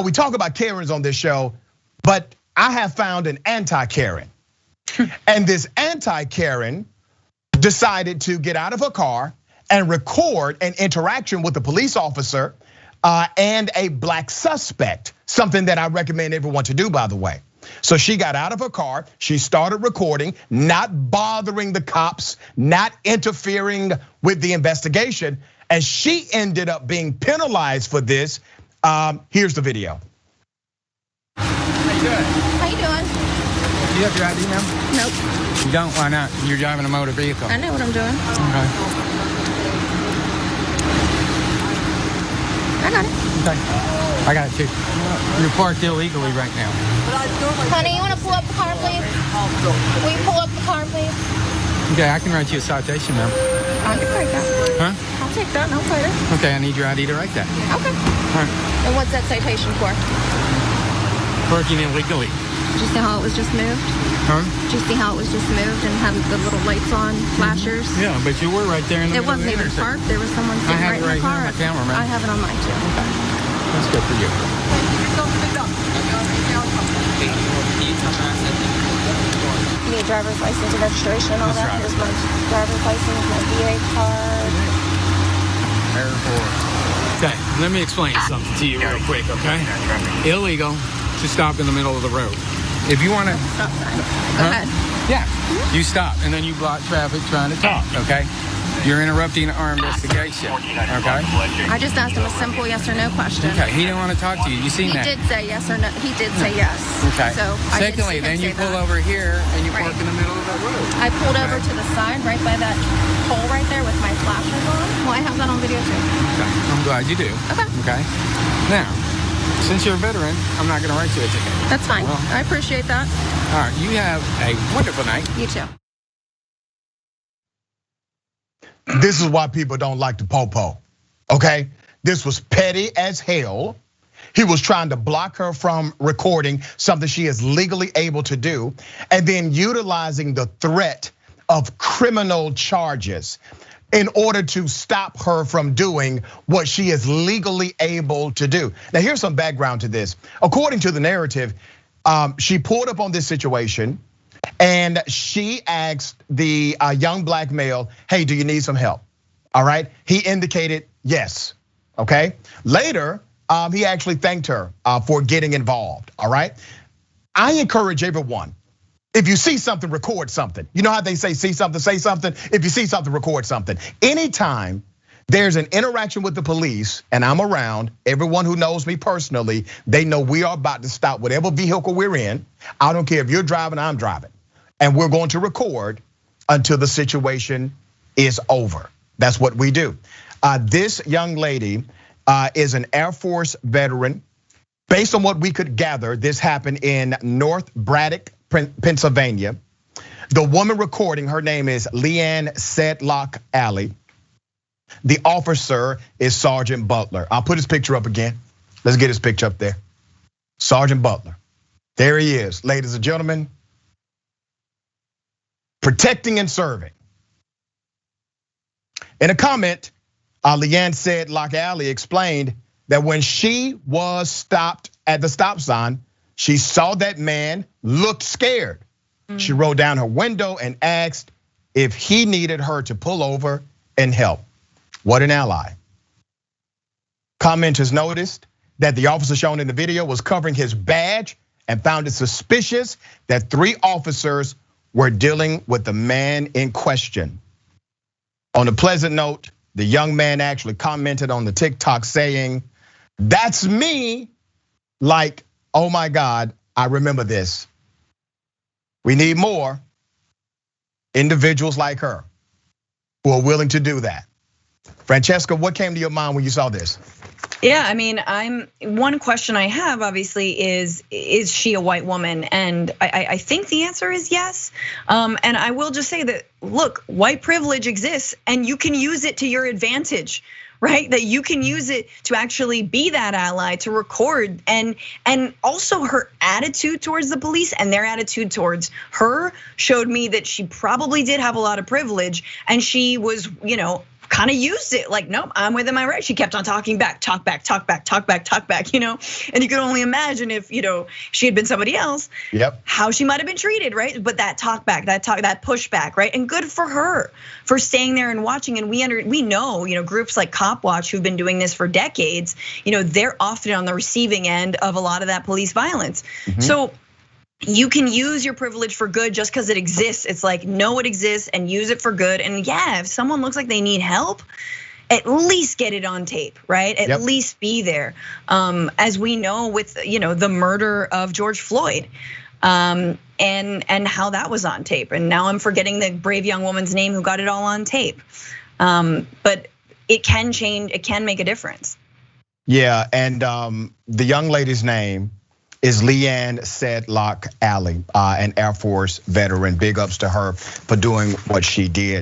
we talk about Karens on this show, but I have found an anti-Karen. And this anti-Karen decided to get out of her car and record an interaction with a police officer and a black suspect, something that I recommend everyone to do, by the way. So she got out of her car, she started recording, not bothering the cops, not interfering with the investigation, and she ended up being penalized for this. Here's the video. How you doing? How you doing? Do you have your ID now? Nope. You don't? Why not? You're driving a motor vehicle. I know what I'm doing. Okay. I got it. Okay. I got it too. You're parked illegally right now. Honey, you want to pull up the car, please? Will you pull up the car, please? Okay, I can write you a citation now. I can write that. Huh? I'll take that, no fighter. Okay, I need your ID to write that. Okay. All right. And what's that citation for? Parking illegally. Did you see how it was just moved? Huh? Did you see how it was just moved and had the little lights on, flashers? Yeah, but you were right there in the It middle of wasn't the even intersection. parked. There was someone sitting have right it right in the car. here on my camera, man. I have it on mine too. Okay. That's good for you. You need driver's license and registration and all That's that. right. Here's my driver's license, my VA card. Airport. Okay, let me explain something to you real quick, okay? Illegal to stop in the middle of the road. If you want to... Stop sign. Go ahead. Yeah, you stop and then you block traffic trying to talk, okay? You're interrupting our investigation, okay? I just asked him a simple yes or no question. Okay, he didn't want to talk to you. You seen He that? did say yes or no. He did say yes. Okay. So Secondly, then you pull over here and you park in the middle of the road. I pulled over to the side, right by that pole right there with my flashers on. Well, I have that on video too. Okay, I'm glad you do. Okay. Okay. Now, since you're a veteran, I'm not going to write you a ticket. That's fine. Well, I appreciate that. all right, you have a wonderful night. You too. This is why people don't like the popo, okay? This was petty as hell. He was trying to block her from recording something she is legally able to do, and then utilizing the threat of criminal charges in order to stop her from doing what she is legally able to do. Now, here's some background to this. According to the narrative, she pulled up on this situation and she asked the young black male, hey, do you need some help? All right, he indicated yes, okay? Later, he actually thanked her for getting involved, all right? I encourage everyone, if you see something, record something. You know how they say, see something, say something? If you see something, record something. Anytime there's an interaction with the police and I'm around, everyone who knows me personally, they know we are about to stop whatever vehicle we're in. I don't care if you're driving, I'm driving. And we're going to record until the situation is over. That's what we do. This young lady is an Air Force veteran. Based on what we could gather, this happened in North Braddock, Pennsylvania. The woman recording, her name is Leanne Sedlock Alley. The officer is Sergeant Butler. I'll put his picture up again. Let's get his picture up there. Sergeant Butler. There he is, ladies and gentlemen. Protecting and serving. In a comment, Leanne Sedlock Alley explained that when she was stopped at the stop sign, she saw that man looked scared. She rolled down her window and asked if he needed her to pull over and help. What an ally. Commenters noticed that the officer shown in the video was covering his badge and found it suspicious that 3 officers were dealing with the man in question. On a pleasant note, the young man actually commented on the TikTok saying, that's me. Like, oh my God, I remember this. We need more individuals like her who are willing to do that. Francesca, what came to your mind when you saw this? Yeah, I mean, one question I have obviously is she a white woman? And I think the answer is yes. And I will just say that, look, white privilege exists and you can use it to your advantage, right? That you can use it to actually be that ally, to record. And also her attitude towards the police and their attitude towards her showed me that she probably did have a lot of privilege and she was, kind of used it. Like, nope, I'm within my right. She kept on talking back, talk back, talk back, talk back, talk back, And you could only imagine if, she had been somebody else, how she might have been treated, right? But that talk back, that pushback, right? And good for her for staying there and watching. And we know, groups like Cop Watch who've been doing this for decades, they're often on the receiving end of a lot of that police violence. So you can use your privilege for good just because it exists. It's like, know it exists and use it for good. And yeah, if someone looks like they need help, at least get it on tape, right? At least be there. As we know with, the murder of George Floyd, and how that was on tape. And now I'm forgetting the brave young woman's name who got it all on tape. But it can change, it can make a difference. Yeah, and the young lady's name is Leanne Sedlock Alley, an Air Force veteran. Big ups to her for doing what she did.